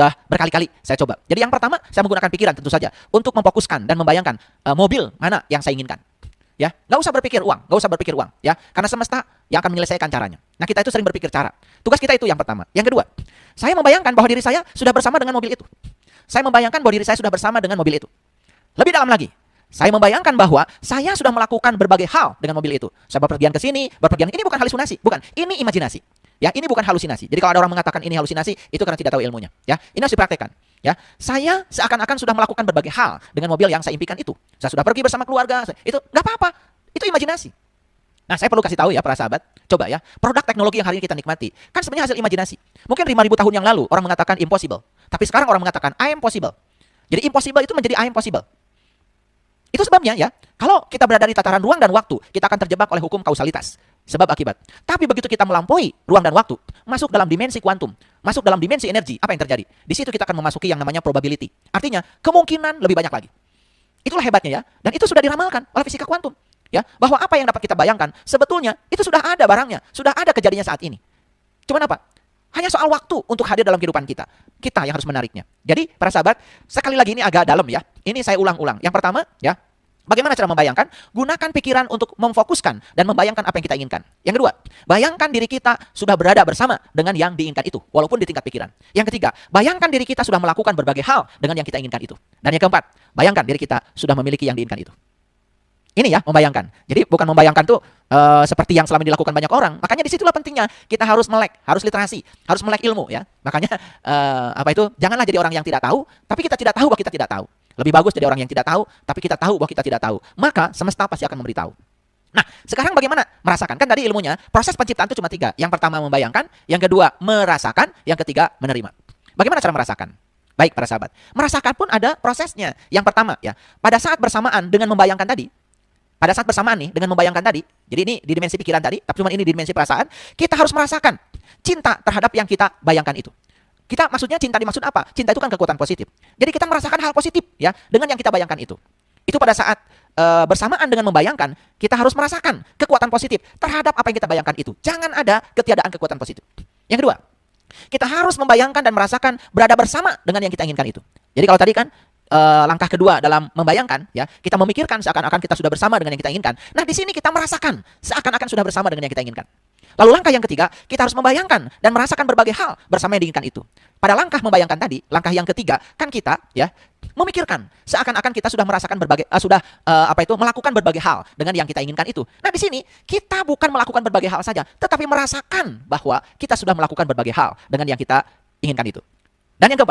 sudah berkali-kali saya coba. Jadi yang pertama, saya menggunakan pikiran tentu saja untuk memfokuskan dan membayangkan mobil mana yang saya inginkan. Ya, nggak usah berpikir uang, nggak usah berpikir uang, ya, karena semesta yang akan menyelesaikan caranya. Nah, kita itu sering berpikir cara. Tugas kita itu yang pertama. Yang kedua, saya membayangkan bahwa diri saya sudah bersama dengan mobil itu. Saya membayangkan bahwa diri saya sudah bersama dengan mobil itu. Lebih dalam lagi, saya membayangkan bahwa saya sudah melakukan berbagai hal dengan mobil itu. Saya berpergian ke sini, berpergian ini bukan halusinasi, bukan, ini imajinasi. Ya, ini bukan halusinasi. Jadi kalau ada orang mengatakan ini halusinasi, itu karena tidak tahu ilmunya. Ya, ini harus dipraktekkan. Ya, saya seakan-akan sudah melakukan berbagai hal dengan mobil yang saya impikan itu. Saya sudah pergi bersama keluarga. Itu nggak apa-apa. Itu imajinasi. Nah, saya perlu kasih tahu ya para sahabat. Coba ya, produk teknologi yang hari ini kita nikmati kan sebenarnya hasil imajinasi. Mungkin 5.000 tahun yang lalu orang mengatakan impossible, tapi sekarang orang mengatakan I am possible. Jadi impossible itu menjadi I am possible. Itu sebabnya ya, kalau kita berada di tataran ruang dan waktu, kita akan terjebak oleh hukum kausalitas. Sebab akibat. Tapi begitu kita melampaui ruang dan waktu, masuk dalam dimensi kuantum, masuk dalam dimensi energi, apa yang terjadi? Di situ kita akan memasuki yang namanya probability. Artinya, kemungkinan lebih banyak lagi. Itulah hebatnya ya. Dan itu sudah diramalkan oleh fisika kuantum. Ya, bahwa apa yang dapat kita bayangkan, sebetulnya itu sudah ada barangnya, sudah ada kejadiannya saat ini. Cuman apa? Hanya soal waktu untuk hadir dalam kehidupan kita. Kita yang harus menariknya. Jadi, para sahabat, sekali lagi ini agak dalam ya. Ini saya ulang-ulang. Yang pertama, ya, bagaimana cara membayangkan? Gunakan pikiran untuk memfokuskan dan membayangkan apa yang kita inginkan. Yang kedua, bayangkan diri kita sudah berada bersama dengan yang diinginkan itu, walaupun di tingkat pikiran. Yang ketiga, bayangkan diri kita sudah melakukan berbagai hal dengan yang kita inginkan itu. Dan yang keempat, bayangkan diri kita sudah memiliki yang diinginkan itu. Ini ya, membayangkan. Jadi bukan membayangkan tuh seperti yang selama dilakukan banyak orang. Makanya disitulah pentingnya kita harus melek, harus literasi, harus melek ilmu ya. Makanya janganlah jadi orang yang tidak tahu, tapi kita tidak tahu bahwa kita tidak tahu. Lebih bagus jadi orang yang tidak tahu, tapi kita tahu bahwa kita tidak tahu. Maka semesta pasti akan memberitahu. Nah, sekarang bagaimana merasakan? Kan tadi ilmunya, proses penciptaan itu cuma 3. Yang pertama membayangkan, yang kedua merasakan, yang ketiga menerima. Bagaimana cara merasakan? Baik para sahabat, merasakan pun ada prosesnya. Yang pertama ya, pada saat bersamaan dengan membayangkan tadi, pada saat bersamaan nih dengan membayangkan tadi, jadi ini di dimensi pikiran tadi, tapi cuma ini di dimensi perasaan, kita harus merasakan cinta terhadap yang kita bayangkan itu. Kita maksudnya cinta dimaksud apa? Cinta itu kan kekuatan positif. Jadi kita merasakan hal positif ya dengan yang kita bayangkan itu. Itu pada saat bersamaan dengan membayangkan, kita harus merasakan kekuatan positif terhadap apa yang kita bayangkan itu. Jangan ada ketiadaan kekuatan positif. Yang kedua, kita harus membayangkan dan merasakan berada bersama dengan yang kita inginkan itu. Jadi kalau tadi kan langkah kedua dalam membayangkan ya, kita memikirkan seakan-akan kita sudah bersama dengan yang kita inginkan. Nah, di sini kita merasakan seakan-akan sudah bersama dengan yang kita inginkan. Lalu langkah yang ketiga, kita harus membayangkan dan merasakan berbagai hal bersama yang diinginkan itu. Pada langkah membayangkan tadi, langkah yang ketiga, kan kita ya memikirkan seakan-akan kita sudah merasakan berbagai melakukan berbagai hal dengan yang kita inginkan itu. Nah, di sini kita bukan melakukan berbagai hal saja, tetapi merasakan bahwa kita sudah melakukan berbagai hal dengan yang kita inginkan itu. Dan yang keempat,